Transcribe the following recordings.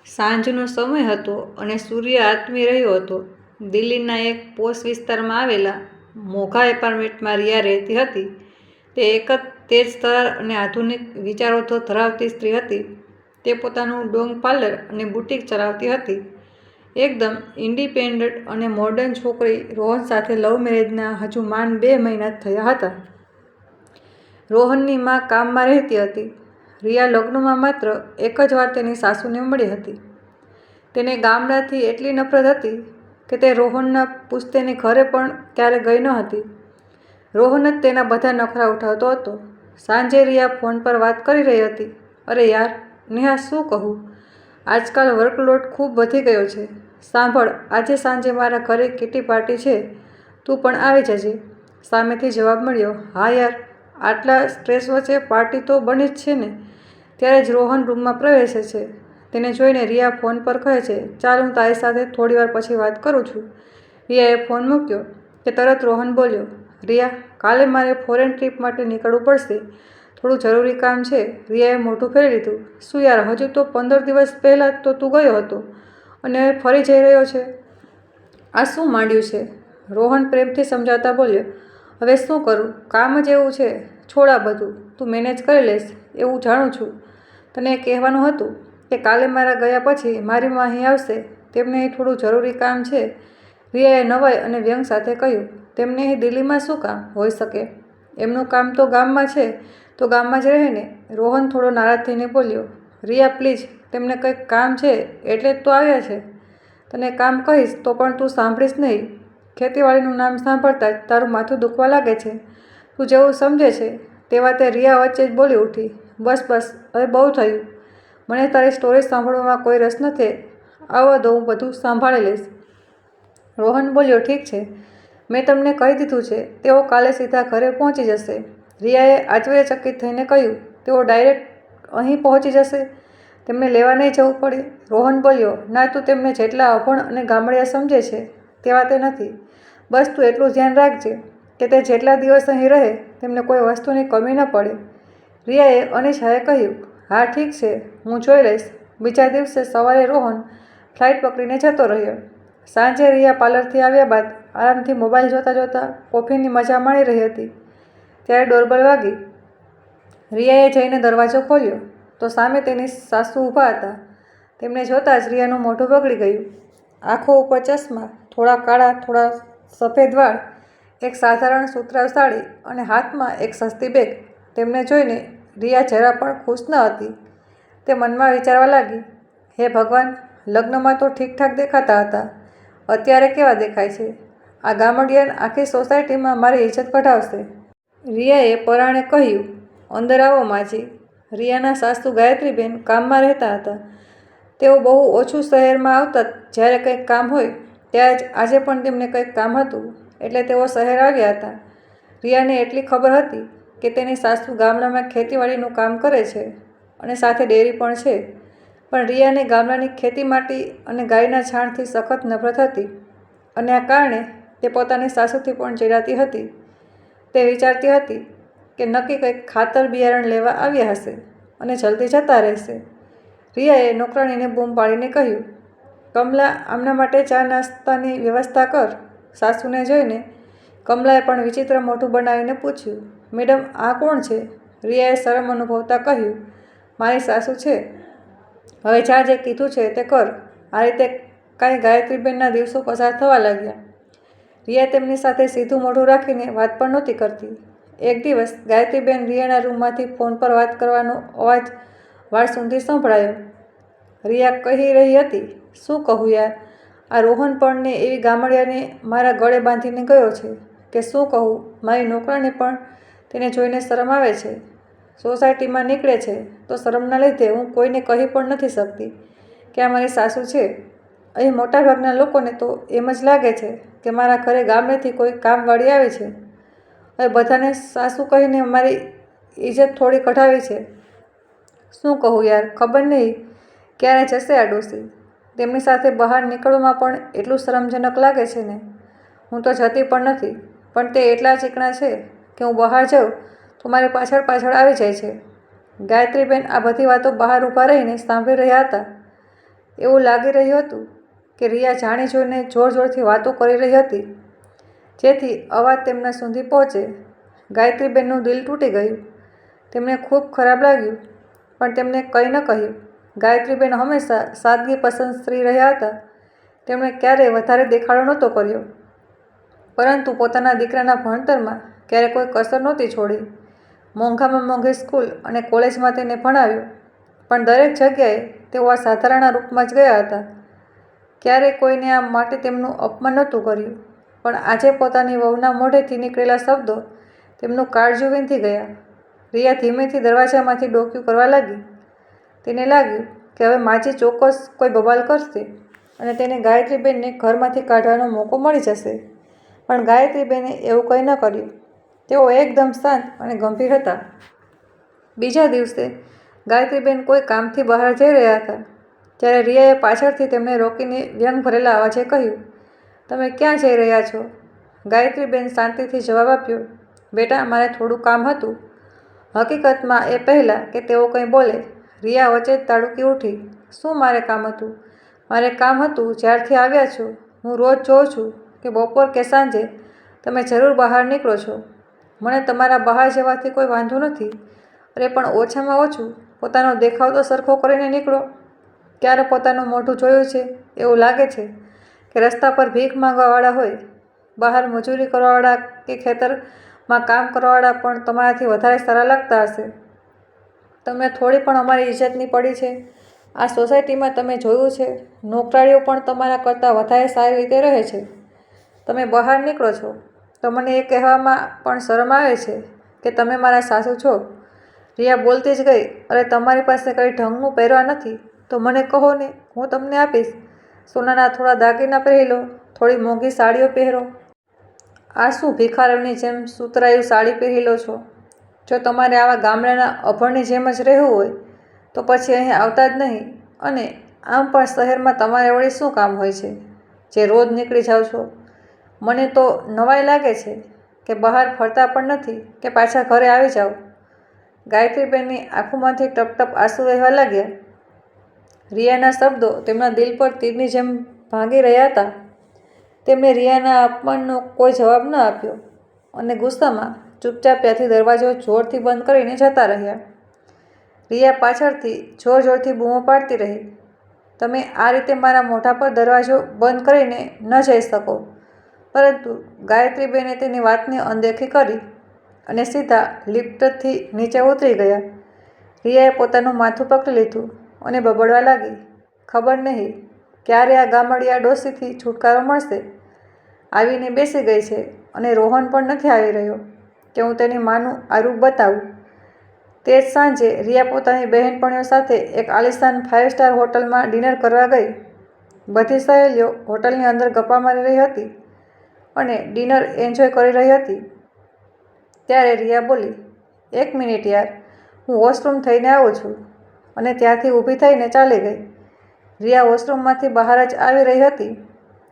સાંજનો સમય હતો અને સૂર્ય આથમી રહ્યો હતો. દિલ્હીના એક પોશ વિસ્તારમાં આવેલા મોઘા એપાર્ટમેન્ટમાં રિયા રહેતી હતી. તે એક જ તેજ તરાર અને આધુનિક વિચારો ધરાવતી સ્ત્રી હતી. તે પોતાનું ડોંગ પાર્લર અને બુટીક ચલાવતી હતી. એકદમ ઇન્ડિપેન્ડન્ટ અને મોડર્ન છોકરી રોહન સાથે લવ મેરેજના હજુ માંડ 2 મહિના જ થયા હતા. રોહનની મા કામમાં રહેતી હતી. રિયા લગ્નમાં માત્ર એક જ વાર તેની સાસુને મળી હતી. તેને ગામડાથી એટલી નફરત હતી કે તે રોહનના પૂછતેની ઘરે પણ ક્યારે ગઈ ન હતી. રોહન જ તેના બધા નખરા ઉઠાવતો હતો. સાંજે રિયા ફોન પર વાત કરી રહી હતી. અરે યાર નેહા, શું કહું, આજકાલ વર્કલોડ ખૂબ વધી ગયો છે. સાંભળ, આજે સાંજે મારા ઘરે કિટી પાર્ટી છે, તું પણ આવી જજે. સામેથી જવાબ મળ્યો, હા યાર, આટલા સ્ટ્રેસ વચ્ચે પાર્ટી તો બની જ છે ને. ત્યારે જ રોહન રૂમમાં પ્રવેશે છે. તેને જોઈને રિયા ફોન પર કહે છે, ચાલ હું તારી સાથે થોડીવાર પછી વાત કરું છું. રિયાએ ફોન મૂક્યો કે તરત રોહન બોલ્યો, રિયા, કાલે મારે ફોરેન ટ્રીપ માટે નીકળવું પડશે. થોડું જરૂરી કામ છે. રિયાએ મોઢું ફેરવી લીધું. શું યાર, હજુ તો 15 દિવસ પહેલાં તો તું ગયો હતો અને હવે ફરી જઈ રહ્યો છે? આ શું માંડ્યું છે? રોહન પ્રેમથી સમજાવતા બોલ્યો, હવે શું કરું, કામ જ એવું છે. છોડ આ બધું, તું મેનેજ કરી લઈશ એવું જાણું છું. તને કહેવાનું હતું કે કાલે મારા ગયા પછી મારી માં અહીં આવશે. તેમને અહીં થોડું જરૂરી કામ છે. રિયાએ નવાઈ અને વ્યંગ સાથે કહ્યું, તેમને અહીં દિલ્હીમાં શું કામ હોઈ શકે? એમનું કામ તો ગામમાં છે, તો ગામમાં જ રહે ને. રોહન થોડો નારાજ થઈને બોલ્યો, રિયા પ્લીઝ, તેમને કંઈક કામ છે એટલે જ તો આવ્યા છે. તને કામ કહીશ તો પણ તું સાંભળીશ નહીં. ખેતીવાડીનું નામ સાંભળતા જ તારું માથું દુખવા લાગે છે. તું જેવું સમજે છે તેવા તે રિયા વચ્ચે જ બોલી ઉઠી, બસ બસ, હવે બહુ થયું. મને તારી સ્ટોરી સાંભળવામાં કોઈ રસ નથી. આવવા દો, હું બધું સાંભળી લઈશ. રોહન બોલ્યો, ઠીક છે, મેં તમને કહી દીધું છે. તેઓ કાલે સીધા ઘરે પહોંચી જશે. રિયાએ આશ્ચર્યચકિત થઈને કહ્યું, તેઓ ડાયરેક્ટ અહીં પહોંચી જશે? તેમને લેવા નહીં જવું પડે? રોહન બોલ્યો, ના, તું તેમને જેટલા અભણ અને ગામડિયા સમજે છે તેવા તે નથી. બસ તું એટલું ધ્યાન રાખજે કે તે જેટલા દિવસ અહીં રહે તેમને કોઈ વસ્તુની કમી ન પડે. રિયાએ અનિચ્છાએ કહ્યું, હા ઠીક છે, હું જોઈ લઈશ. બીજા દિવસે સવારે રોહન ફ્લાઇટ પકડીને જતો રહ્યો. સાંજે રિયા પાર્લરથી આવ્યા બાદ આરામથી મોબાઈલ જોતાં જોતાં કોફીની મજા માણી રહી હતી. ત્યારે ડોરબેલ વાગી. રિયાએ જઈને દરવાજો ખોલ્યો તો સામે તેની સાસુ ઊભા હતા. તેમને જોતાં જ રિયાનું મોઢું બગડી ગયું. આંખો ઉપર ચશ્મા, થોડા કાળા, થોડા સફેદ વાળ, એક સાધારણ સુતરાઉ સાડી અને હાથમાં એક સસ્તી બેગ. તેમને જોઈને રિયા જરા પણ ખુશ ન હતી. તે મનમાં વિચારવા લાગી, હે ભગવાન, લગ્નમાં તો ઠીકઠાક દેખાતા હતા, અત્યારે કેવા દેખાય છે? આ ગામડિયાન આખી સોસાયટીમાં મારી ઇજ્જત કઢાવશે. રિયાએ પરાણે કહ્યું, અંદર આવો માજી. રિયાના સાસુ ગાયત્રીબેન કામમાં રહેતા હતા. તેઓ બહુ ઓછું શહેરમાં આવતા. જ્યારે કંઈક કામ હોય ત્યારે જ. આજે પણ તેમને કંઈક કામ હતું એટલે તેઓ શહેર આવ્યા હતા. રિયાને એટલી ખબર હતી કે તેની સાસુ ગામડામાં ખેતીવાડીનું કામ કરે છે અને સાથે ડેરી પણ છે. પણ રિયાને ગામડાની ખેતીમાટી અને ગાયના છાણથી સખત નફરત હતી અને આ કારણે તે પોતાની સાસુથી પણ ચીડાતી હતી. તે વિચારતી હતી કે નક્કી કંઈક ખાતર બિયારણ લેવા આવ્યા હશે અને જલ્દી જતા રહેશે. રિયાએ નોકરાણીને બૂમ પાડીને કહ્યું, કમલા, આમના માટે ચા નાસ્તાની વ્યવસ્થા કર. સાસુને જોઈને કમલાએ પણ વિચિત્ર મોઢું બનાવીને પૂછ્યું, મેડમ, આ કોણ છે? રિયાએ શરમ અનુભવતા કહ્યું, મારી સાસુ છે. હવે જા, જે કીધું છે તે કર. આ રીતે કાંઈ ગાયત્રીબેનના દિવસો પસાર થવા લાગ્યા. રિયા તેમની સાથે સીધું મોઢું રાખીને વાત પણ નહોતી કરતી. એક દિવસ ગાયત્રીબેન રિયાના રૂમમાંથી ફોન પર વાત કરવાનો અવાજ વાળ સુધી સંભળાયો. રિયા કહી રહી હતી, શું કહું યાર, આ રોહન પણ ને એવી ગામડિયાને મારા ગળે બાંધીને ગયો છે કે શું કહું. મારી નોકરાણી પણ તેને જોઈને શરમ આવે છે. સોસાયટીમાં નીકળે છે તો શરમના લીધે હું કોઈને કહી પણ નથી શકતી કે આ મારી સાસુ છે. અહીં મોટાભાગના લોકોને તો એમ જ લાગે છે કે મારા ઘરે ગામડેથી કોઈ કામવાળી આવી છે. હવે બધાને સાસુ કહીને મારી ઇજ્જત થોડી કઢાવી છે. શું કહું યાર, ખબર નહીં ક્યારે જશે આ ડોસી. તેમની સાથે બહાર નીકળવામાં પણ એટલું શરમજનક લાગે છે ને. હું તો જતી પણ નથી, પણ તે એટલા ચીકણા છે કે હું બહાર જાઉં તો મારી પાછળ પાછળ આવી જાય છે. ગાયત્રીબેન આ બધી વાતો બહાર ઊભા રહીને સાંભળી રહ્યા હતા. એવું લાગી રહ્યું હતું કે રિયા જાણી જોઈને જોર જોરથી વાતો કરી રહી હતી, જેથી અવાજ તેમના સુધી પહોંચે. ગાયત્રીબેનનું દિલ તૂટી ગયું. તેમને ખૂબ ખરાબ લાગ્યું, પણ તેમને કંઈ ન કહ્યું. ગાયત્રીબેન હંમેશા સાદગી પસંદ સ્ત્રી રહ્યા હતા. તેમણે ક્યારેય વધારે દેખાડો નહોતો કર્યો, પરંતુ પોતાના દીકરાના ભણતરમાં ક્યારેય કોઈ કસર નહોતી છોડી. મોંઘામાં મોંઘી સ્કૂલ અને કોલેજમાં તેને ભણાવ્યો, પણ દરેક જગ્યાએ તેઓ આ સાધારણ રૂપમાં જ ગયા હતા. ક્યારેય કોઈને આ માટે તેમનું અપમાન નહોતું કર્યું, પણ આજે પોતાની વહુના મોઢેથી નીકળેલા શબ્દો તેમનું કાળજું વીંધી ગયા. રિયા ધીમેથી દરવાજામાંથી ડોકિયું કરવા લાગી. તેને લાગ્યું કે હવે માજી ચોક્કસ કોઈ બબાલ કરશે અને તેને ગાયત્રીબેનને ઘરમાંથી કાઢવાનો મોકો મળી જશે, પણ ગાયત્રીબેને એવું કંઈ ન કર્યું. તેઓ એકદમ શાંત અને ગંભીર હતા. બીજા દિવસે ગાયત્રીબેન કોઈ કામથી બહાર જઈ રહ્યા હતા, ત્યારે રિયાએ પાછળથી તેમને રોકીને વ્યંગ ભરેલા અવાજે કહ્યું, "તમે ક્યાં જઈ રહ્યા છો?" ગાયત્રીબેન શાંતિથી જવાબ આપ્યો, "બેટા, મારે થોડું કામ હતું." હકીકતમાં એ પહેલાં કે તેઓ કંઈ બોલે, રિયા વચ્ચે જ તાડુકી ઉઠી. "શું મારે કામ હતું?" "મારે કામ હતું. જ્યારથી આવ્યા છો હું રોજ જોઉં છું કે બપોર કે સાંજે તમે જરૂર બહાર નીકળો છો. મને તમારા બહાર જવાથી કોઈ વાંધો નથી, અરે પણ ઓછામાં ઓછું પોતાનો દેખાવ તો સરખો કરીને નીકળો. ક્યારે પોતાનું મોઢું જોયું છે? એવું લાગે છે કે રસ્તા પર ભીખ માંગવાવાળા હોય. બહાર મજૂરી કરવાવાળા કે ખેતરમાં કામ કરવાવાળા પણ તમારાથી વધારે સારા લાગતા હશે. તમને થોડી પણ અમારી ઇજ્જતની પડી છે? આ સોસાયટીમાં તમે જોયું છે, નોકરાણીઓ પણ તમારા કરતાં વધારે સારી રીતે રહે છે. તમે બહાર નીકળો છો તો મને એ કહેવામાં પણ શરમ આવે છે કે તમે મારા સાસુ છો." રિયા બોલતી જ ગઈ, "અરે તમારી પાસે કંઈ ઢંગનું પહેરવા નથી તો મને કહો ને, હું તમને આપીશ. સોનાના થોડા દાગીના પહેરી લો, થોડી મોંઘી સાડીઓ પહેરો. આ શું ભિખારીઓની જેમ સુતરાયું સાડી પહેરી લો છો? જો તમારે આવા ગામડાના અભણની જેમ જ રહેવું હોય તો પછી અહીં આવતા જ નહીં. અને આમ પણ શહેરમાં તમારે વળી શું કામ હોય છે જે રોજ નીકળી જાઓ છો? મને તો નવાઈ લાગે છે કે બહાર ફરતા પણ નથી કે પાછા ઘરે આવી જાઓ." ગાયત્રીબેનની આંખોમાંથી ટપ-ટપ આંસુ વહેવા લાગ્યા. રિયાના શબ્દો તેમના દિલ પર તીરની જેમ ભાંગી રહ્યા હતા. તેમણે રિયાના અપમાનનો કોઈ જવાબ ન આપ્યો અને ગુસ્સામાં ચૂપચાપ ત્યાંથી દરવાજો જોરથી બંધ કરીને જતા રહ્યા. રિયા પાછળથી જોર જોરથી બૂમો પાડતી રહી, "તમે આ રીતે મારા મોઢા પર દરવાજો બંધ કરીને ન જઈ શકો." પરંતુ ગાયત્રીબેને તેની વાતની અનદેખી કરી અને સીધા લિફ્ટથી નીચે ઉતરી ગયા. રિયાએ પોતાનું માથું પકડી લીધું અને બબડવા લાગી, "ખબર નહીં ક્યારે આ ગામડિયા ડોશીથી છુટકારો મળશે. આવીને બેસી ગઈ છે અને રોહન પણ નથી આવી રહ્યો કે હું તેની માનું આ રૂપ બતાવું." તે જ સાંજે રિયા પોતાની બહેનપણીઓ સાથે એક આલીશાન 5 સ્ટાર હોટલમાં ડિનર કરવા ગઈ. બધી સહેલીઓ હોટલની અંદર ગપ્પા મારી રહી હતી અને ડિનર એન્જોય કરી રહી હતી. ત્યારે રિયા બોલી, "એક મિનિટ યાર, હું વોશરૂમ થઈને આવું છું." અને ત્યાંથી ઊભી થઈને ચાલી ગઈ. રિયા વોશરૂમમાંથી બહાર જ આવી રહી હતી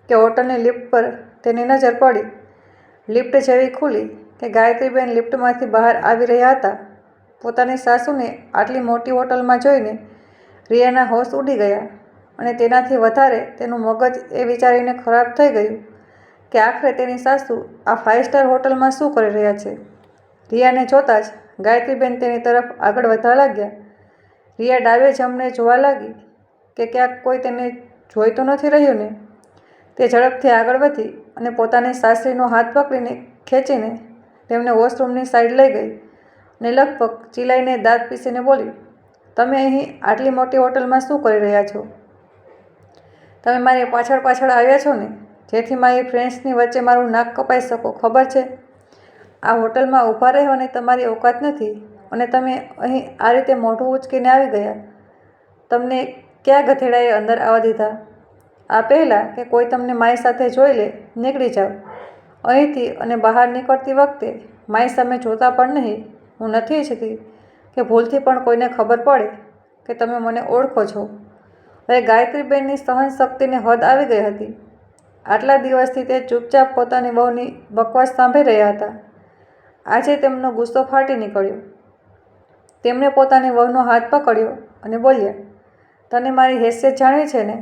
કે હોટલની લિફ્ટ પર તેની નજર પડી. લિફ્ટ જેવી ખુલી કે ગાયત્રીબેન લિફ્ટમાંથી બહાર આવી રહ્યા હતા. પોતાની સાસુને આટલી મોટી હોટલમાં જોઈને રિયાના હોશ ઉડી ગયા અને તેનાથી વધારે તેનું મગજ એ વિચારીને ખરાબ થઈ ગયું કે આખરે તેની સાસુ આ 5 સ્ટાર હોટલમાં શું કરી રહ્યા છે. રિયાને જોતાં જ ગાયત્રીબેન તેની તરફ આગળ વધવા લાગ્યા. રિયા ડાબે જમણે જોવા લાગી કે ક્યાંક કોઈ તેને જોઈ તો નથી રહ્યું ને. તે ઝડપથી આગળ વધી અને પોતાની સાસરીનો હાથ પકડીને ખેંચીને તેમને વોશરૂમની સાઈડ લઈ ગઈ અને લગભગ ચિલાઈને દાંત પીસીને બોલી, "તમે અહીં આટલી મોટી હોટલમાં શું કરી રહ્યા છો? તમે મારી પાછળ પાછળ આવ્યા છો ને, જેથી મારી ફ્રેન્ડ્સની વચ્ચે મારું નાક કપાઈ શકો, ખબર છે? આ હોટલમાં ઊભા રહેવાની તમારી ઓકાત નથી અને તમે અહીં આ રીતે મોઢું ઊંચકીને આવી ગયા. તમને કયા ગધેડાએ અંદર આવવા દીધા? આ પહેલાં કે કોઈ તમને મારી સાથે જોઈ લે, નીકળી જાઓ અહીંથી અને બહાર નીકળતી વખતે મારી સામે જોતા પણ નહીં. હું નથી ઈચ્છતી કે ભૂલથી પણ કોઈને ખબર પડે કે તમે મને ઓળખો છો." હવે ગાયત્રીબેનની સહનશક્તિને હદ આવી ગઈ હતી. આટલા દિવસથી તે ચૂપચાપ પોતાની વહુની બકવાસ સાંભળી રહ્યા હતા. આજે તેમનો ગુસ્સો ફાટી નીકળ્યો. તેમણે પોતાની વહુનો હાથ પકડ્યો અને બોલ્યા, તને મારી હેસિયત જાણવી છે ને?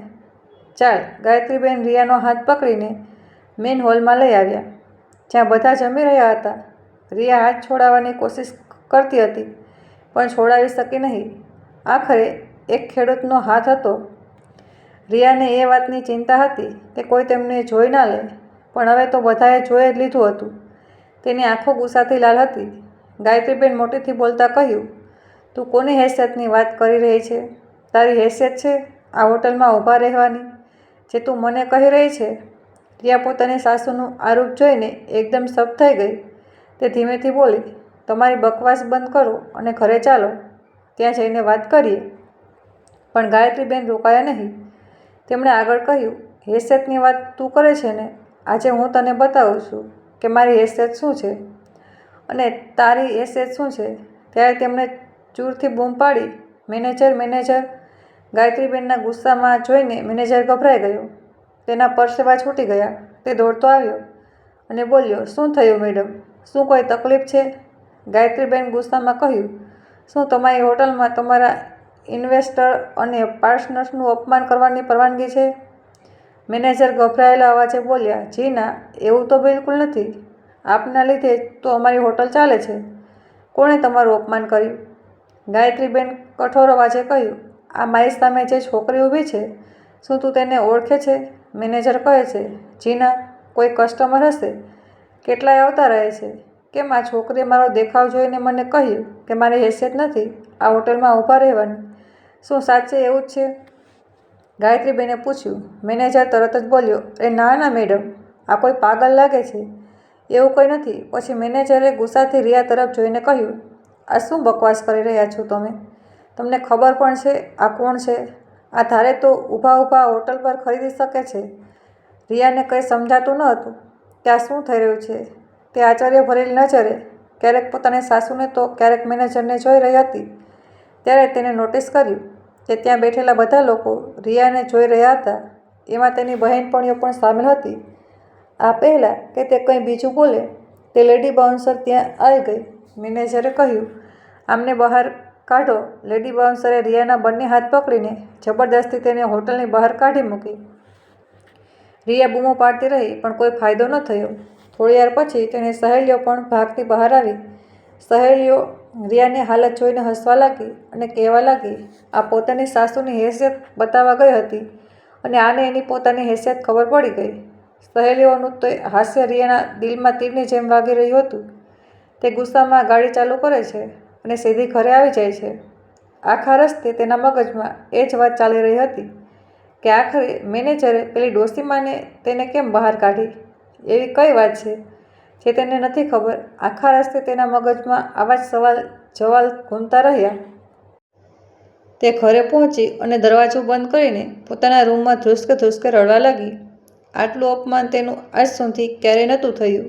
ચાલ. ગાયત્રીબેન રિયાનો હાથ પકડીને મેઇન હોલમાં લઈ આવ્યા, જ્યાં બધા જમી રહ્યા હતા. રિયા હાથ છોડાવવાની કોશિશ કરતી હતી, પણ છોડાવી શકી નહીં. આખરે એક ખેડૂતનો હાથ હતો. રિયાને એ વાતની ચિંતા હતી કે કોઈ તેમને જોઈ ના લે, પણ હવે તો બધાએ જોઈ જ લીધું હતું. તેની આંખો ગુસ્સાથી લાલ હતી. ગાયત્રીબેન મોટેથી બોલતા કહ્યું, તું કોની હેસિયતની વાત કરી રહી છે? તારી હેસિયત છે આ હોટલમાં ઊભા રહેવાની, જે તું મને કહી રહી છે? રિયા પોતાની સાસુનું આ રૂપ જોઈને એકદમ સબ થઈ ગઈ. તે ધીમેથી બોલી, તમારી બકવાસ બંધ કરો અને ઘરે ચાલો, ત્યાં જઈને વાત કરીએ. પણ ગાયત્રીબેન રોકાયા નહીં. તેમણે આગળ કહ્યું, હેસિયતની વાત તું કરે છે ને? આજે હું તને બતાવું છું કે મારી હેસિયત શું છે અને તારી હેસિયત શું છે. ત્યારે તેમણે જોરથી બૂમ પાડી, મેનેજર, મેનેજર! ગાયત્રીબેનના ગુસ્સામાં જોઈને મેનેજર ગભરાઈ ગયો. તેના પરસેવા છૂટી ગયા. તે દોડતો આવ્યો અને બોલ્યો, શું થયું મેડમ? શું કોઈ તકલીફ છે? ગાયત્રીબેન ગુસ્સામાં કહ્યું, શું તમારી હોટલમાં તમારા ઇન્વેસ્ટર અને પાર્ટનર્સનું અપમાન કરવાની પરવાનગી છે? મેનેજર ગભરાયેલા અવાજે બોલ્યા, જી ના, એવું તો બિલકુલ નથી. આપના લીધે તો અમારી હોટલ ચાલે છે. કોણે તમારું અપમાન કર્યું? ગાયત્રીબેન કઠોર અવાજે કહ્યું, આ મારી સામે જે છોકરી ઊભી છે, શું તું તેને ઓળખે છે? મેનેજર કહે છે, જી ના, કોઈ કસ્ટમર હશે. કેટલાય આવતા રહે છે. કેમ આ છોકરીએ મારો દેખાવ જોઈને મને કહ્યું કે મારી હેસિયત નથી આ હોટલમાં ઊભા રહેવાની? શું સાચે એવું જ છે? ગાયત્રીબેને પૂછ્યું. મેનેજર તરત જ બોલ્યો, ના ના મેડમ, આ કોઈ પાગલ લાગે છે, એવું કંઈ નથી. પછી મેનેજરે ગુસ્સાથી રિયા તરફ જોઈને કહ્યું, આ શું બકવાસ કરી રહ્યા છો તમે? તમને ખબર પણ છે આ કોણ છે? આ ધારે તો ઊભા ઊભા હોટલ પર ખરીદી શકે છે. રિયાને કંઈ સમજાતું ન હતું કે આ શું થઈ રહ્યું છે. તે આશ્ચર્ય ભરેલી નજરે ક્યારેક પોતાની સાસુને તો ક્યારેક મેનેજરને જોઈ રહી હતી. ત્યારે તેને નોટિસ કર્યું કે ત્યાં બેઠેલા બધા લોકો રિયાને જોઈ રહ્યા હતા. એમાં તેની બહેનપણીઓ પણ સામેલ હતી. આ પહેલાં કે તે કંઈ બીજું બોલે, તે લેડી બાઉન્સર ત્યાં આવી ગઈ. મેનેજરે કહ્યું, આમને બહાર કાઢો. લેડી બાઉન્સરે રિયાના બંને હાથ પકડીને જબરદસ્તી તેને હોટલની બહાર કાઢી મૂકી. રિયા બૂમો પાડતી રહી, પણ કોઈ ફાયદો ન થયો. થોડીવાર પછી તેની સહેલીઓ પણ ભાગતી બહાર આવી. સહેલીઓ રિયાની હાલત જોઈને હસવા લાગી અને કહેવા લાગી, આ પોતાની સાસુની હેસિયત બતાવવા ગઈ હતી અને આને એની પોતાની હેસિયત ખબર પડી ગઈ. સહેલીઓનું તો હાસ્ય રિયાના દિલમાં તીરની જેમ વાગી રહ્યું હતું. તે ગુસ્સામાં ગાડી ચાલુ કરે છે અને સીધી ઘરે આવી જાય છે. આખા રસ્તે તેના મગજમાં એ જ વાત ચાલી રહી હતી કે આખરે મેનેજરે પેલી ડોસીમાને તેને કેમ બહાર કાઢી? એવી કઈ વાત છે જે તેને નથી ખબર? આખા રસ્તે તેના મગજમાં આવા જ સવાલ જવાલ ઘૂમતા રહ્યા. તે ઘરે પહોંચી અને દરવાજો બંધ કરીને પોતાના રૂમમાં ધ્રુસકે ધ્રુસકે રડવા લાગી. આટલું અપમાન તેનું આજ સુધી ક્યારેય નહોતું થયું.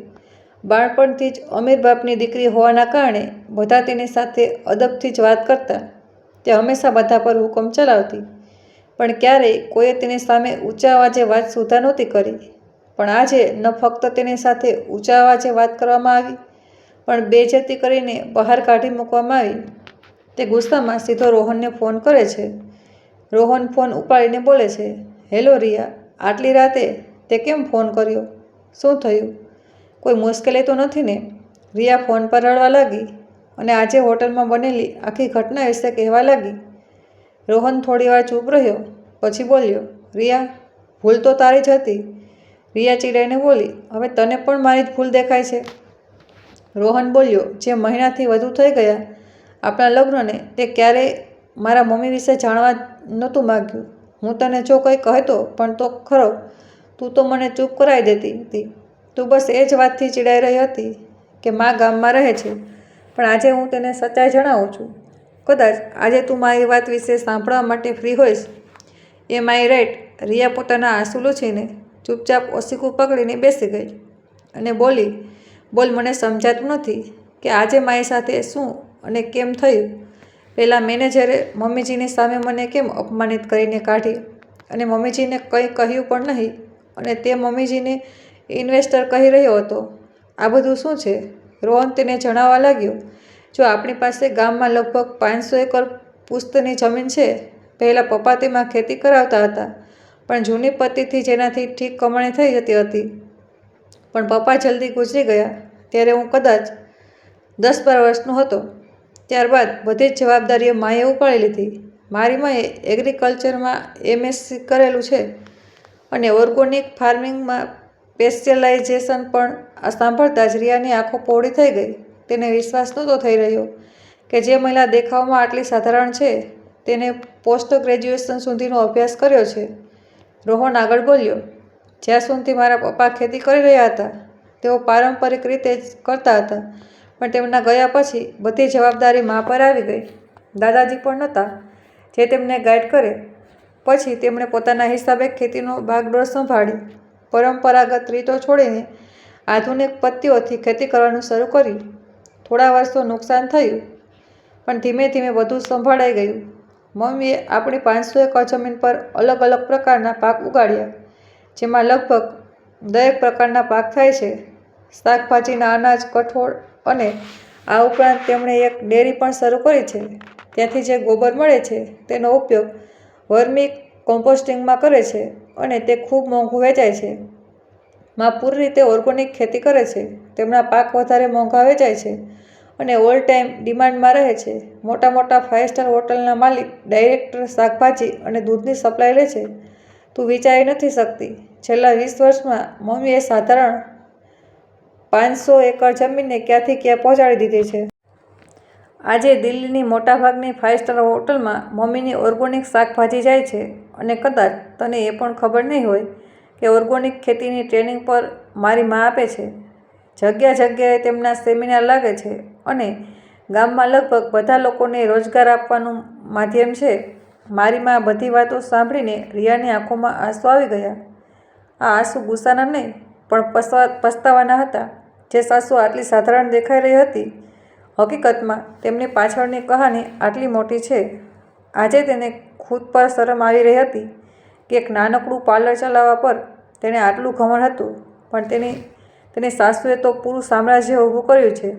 બાળપણથી જ અમીર બાપની દીકરી હોવાના કારણે બધા તેની સાથે અદબથી જ વાત કરતા. તે હંમેશા બધા પર હુકમ ચલાવતી, પણ ક્યારેય કોઈએ તેની સામે ઊંચા અવાજે વાત સુધા નહોતી કરી. પણ આજે ન ફક્ત તેની સાથે ઊંચા અવાજે વાત કરવામાં આવી, પણ બેઇજ્જતી કરીને બહાર કાઢી મૂકવામાં આવી. તે ગુસ્સામાં સીધો રોહનને ફોન કરે છે. રોહન ફોન ઉપાડીને બોલે છે, હેલો રિયા, આટલી રાતે તે કેમ ફોન કર્યો? શું થયું? કોઈ મુશ્કેલી તો નથી ને? રિયા ફોન પર રડવા લાગી અને આજે હોટલમાં બનેલી આખી ઘટના વિશે કહેવા લાગી. રોહન થોડીવાર ચૂપ રહ્યો, પછી બોલ્યો, રિયા, ભૂલ તો તારી જ હતી. રિયા ચીડાઈને બોલી, હવે તને પણ મારી જ ભૂલ દેખાય છે? રોહન બોલ્યો, જે મહિનાથી વધુ થઈ ગયા આપણા લગ્નને, તે ક્યારેય મારા મમ્મી વિશે જાણવા નહોતું માગ્યું. હું તને જો કંઈ કહેતો પણ તો ખરો, તું તો મને ચૂપ કરાવી દેતી હતી. તું બસ એ જ વાતથી ચીડાઈ રહી હતી કે મા ગામમાં રહે છે, પણ આજે હું તેને સચ્ચાઈ જણાવું છું. કદાચ આજે તું મારી વાત વિશે સાંભળવા માટે ફ્રી હોઈશ. એ માય રાઈટ. રિયા પોતાના આંસુ લૂછીને ચૂપચાપ ઓશીકું પકડીને બેસી ગઈ અને બોલી, બોલ, મને સમજાતું નથી કે આજે મારી સાથે શું અને કેમ થયું. પહેલાં મેનેજરે મમ્મીજીની સામે મને કેમ અપમાનિત કરીને કાઢી અને મમ્મીજીને કંઈ કહ્યું પણ નહીં, અને તે મમ્મીજીને ઇન્વેસ્ટર કહી રહ્યો હતો. આ બધું શું છે? રોહન તેને જણાવવા લાગ્યો, જો આપણી પાસે ગામમાં લગભગ 500 એકર પુશ્તની જમીન છે, પહેલાં પપ્પા તેમાં ખેતી કરાવતા હતા, પણ જૂની પદ્ધતિથી જેનાથી ઠીક કમાણી થઈ જતી હતી. પણ પપ્પા જલ્દી ગુજરી ગયા ત્યારે હું કદાચ 10-12 વર્ષનો હતો. ત્યારબાદ બધી જ જવાબદારીઓ માએ ઉપાડી લીધી. મારી માએ એગ્રીકલ્ચરમાં MSc કરેલું છે અને ઓર્ગોનિક ફાર્મિંગમાં સ્પેશિયલાઇઝેશન પણ. આ સાંભળતા જ રિયાની આંખો પહોળી થઈ ગઈ. તેને વિશ્વાસ નહોતો થઈ રહ્યો કે જે મહિલા દેખાવમાં આટલી સાધારણ છે તેને પોસ્ટ ગ્રેજ્યુએશન સુધીનો અભ્યાસ કર્યો છે. રોહન આગળ બોલ્યો, જ્યાં સુધી મારા પપ્પા ખેતી કરી રહ્યા હતા તેઓ પારંપરિક રીતે જ કરતા હતા, પણ તેમના ગયા પછી બધી જવાબદારી મા પર આવી ગઈ. દાદાજી પણ નહોતા જે તેમને ગાઈડ કરે. પછી તેમણે પોતાના હિસાબે ખેતીનો ભાગદોડ સંભાળી. પરંપરાગત રીતો છોડીને આધુનિક પદ્ધતિઓથી ખેતી કરવાનું શરૂ કર્યું. થોડા વર્ષો નુકસાન થયું, પણ ધીમે ધીમે બધું સંભાળાઈ ગયું. મમ્મીએ આપણી 500 એકર જમીન પર અલગ અલગ પ્રકારના પાક ઉગાડ્યા, જેમાં લગભગ દરેક પ્રકારના પાક થાય છે. શાકભાજીના અનાજ, કઠોળ અને આ ઉપરાંત તેમણે એક ડેરી પણ શરૂ કરી છે. ત્યાંથી જે ગોબર મળે છે તેનો ઉપયોગ વર્મી કમ્પોસ્ટિંગમાં કરે છે અને તે ખૂબ મોંઘું વેચાય છે. મા પૂરી રીતે ઓર્ગોનિક ખેતી કરે છે. તેમના પાક વધારે મોંઘા વેચાય છે અને ઓલ ટાઈમ ડિમાન્ડમાં રહે છે. મોટા મોટા 5 સ્ટાર હોટલના માલિક ડાયરેક્ટ શાકભાજી અને દૂધની સપ્લાય લે છે. તું વિચારી નથી શકતી, છેલ્લા 20 વર્ષમાં મમ્મીએ સાધારણ 500 એકર જમીનને ક્યાંથી ક્યાં પહોંચાડી દીધી છે. આજે દિલ્હીની મોટાભાગની 5 સ્ટાર હોટલમાં મમ્મીની ઓર્ગોનિક શાકભાજી જાય છે. અને કદાચ તને એ પણ ખબર નહીં હોય કે ઓર્ગોનિક ખેતીની ટ્રેનિંગ પર મારી મા આપે છે. જગ્યા જગ્યાએ તેમના સેમિનાર લાગે છે અને ગામમાં લગભગ બધા લોકોને રોજગાર આપવાનું માધ્યમ છે. મારી મા બધી વાતો સાંભળીને રિયાની આંખોમાં આંસુ આવી ગયા. આ આંસુ ગુસ્સાના નહીં, પણ પસ્તાવાના હતા. જે સાસુ આટલી સાધારણ દેખાઈ રહી હતી, હકીકતમાં તેમની પાછળની કહાની આટલી મોટી છે. આજે તેને ખુદ પર શરમ આવી રહી હતી કે એક નાનકડું પાર્લર ચલાવવા પર તેને આટલું ઘમંડ હતું, પણ તેની સાસુએ તો પૂરું સામ્રાજ્ય ઊભું કર્યું છે.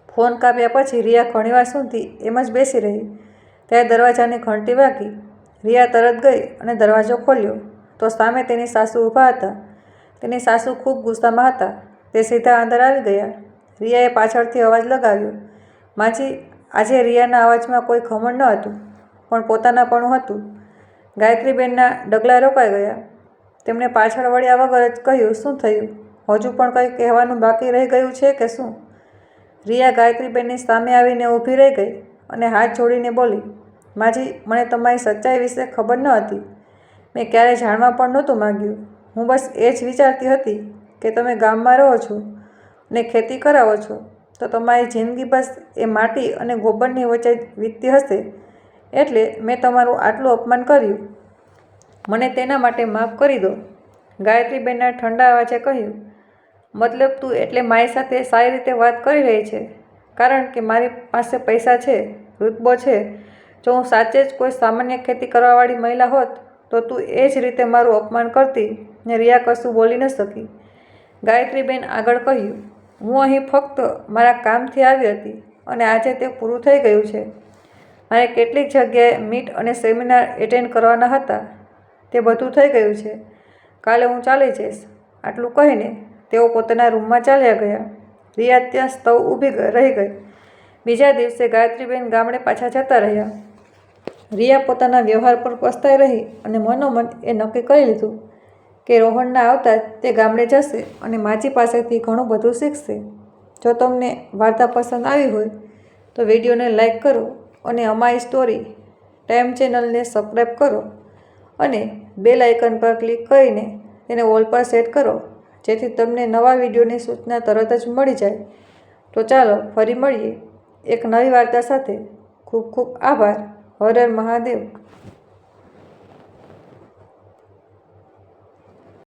ફોન કાપ્યા પછી રિયા ઘણીવાર સુધી એમ જ બેસી રહી. ત્યારે દરવાજાની ઘંટી વાગી. રિયા તરત ગઈ અને દરવાજો ખોલ્યો તો સામે તેની સાસુ ઊભા હતા. તેની સાસુ ખૂબ ગુસ્સામાં હતા. તે સીધા અંદર આવી ગયા. રિયાએ પાછળથી અવાજ લગાવ્યો. માજી. આજે રિયાના અવાજમાં કોઈ ઘમંડ ન હતું, પણ પોતાનાપણું હતું. ગાયત્રીબેનના ડગલા રોકાઈ ગયા. તેમણે પાછળ વળ્યા વગર જ કહ્યું, શું થયું? હજુ પણ કંઈ કહેવાનું બાકી રહી ગયું છે કે શું? રિયા ગાયત્રીબેનની સામે આવીને ઊભી રહી ગઈ અને હાથ જોડીને બોલી, માજી, મને તમારી સચ્ચાઈ વિશે ખબર ન હતી. મેં ક્યારેય જાણવા પણ નહોતું માંગ્યું. હું બસ એ જ વિચારતી હતી કે તમે ગામમાં રહો છો અને ખેતી કરાવો છો, તો તમારી જિંદગી બસ એ માટી અને ગોબરની વચ્ચે વીતતી હશે, એટલે મેં તમારું આટલું અપમાન કર્યું. મને તેના માટે માફ કરી દો. ગાયત્રીબેનના ઠંડા અવાજે કહ્યું, મતલબ તું એટલે મારી સાથે સારી રીતે વાત કરી રહી છે, કારણ કે મારી પાસે પૈસા છે, રુતબો છે. જો હું સાચે જ કોઈ સામાન્ય ખેતી કરવાવાળી મહિલા હોત તો તું એ જ રીતે મારું અપમાન કરતી. ને રિયા કશું બોલી ન શકી. ગાયત્રીબેન આગળ કહ્યું, હું અહીં ફક્ત મારા કામથી આવી હતી અને આજે તે પૂરું થઈ ગયું છે. મારે કેટલીક જગ્યાએ મીટ અને સેમિનાર એટેન્ડ કરવાના હતા. તે બધું થઈ ગયું છે. કાલે હું ચાલી જઈશ. આટલું કહીને તેઓ પોતાના રૂમમાં ચાલ્યા ગયા. રિયા ત્યાં સ્તવ ઊભી રહી ગઈ. બીજા દિવસે ગાયત્રીબેન ગામડે પાછા જતા રહ્યા. રિયા પોતાના વ્યવહાર પર પસ્તાઈ રહી અને મનોમન એ નક્કી કરી લીધું કે રોહનના આવતા તે ગામડે જશે અને માજી પાસેથી ઘણું બધું શીખશે. જો તમને વાર્તા પસંદ આવી હોય તો વિડીયોને લાઈક કરો અને અમારી સ્ટોરી ટાઈમ ચેનલને સબસ્ક્રાઈબ કરો અને બેલ આઇકન પર ક્લિક કરીને તેને ઓલ પર સેટ કરો, જેથી તમને નવા વિડીયોની સૂચના તરત જ મળી જાય. તો ચાલો ફરી મળીએ એક નવી વાર્તા સાથે. ખૂબ ખૂબ આભાર. હર હર મહાદેવ.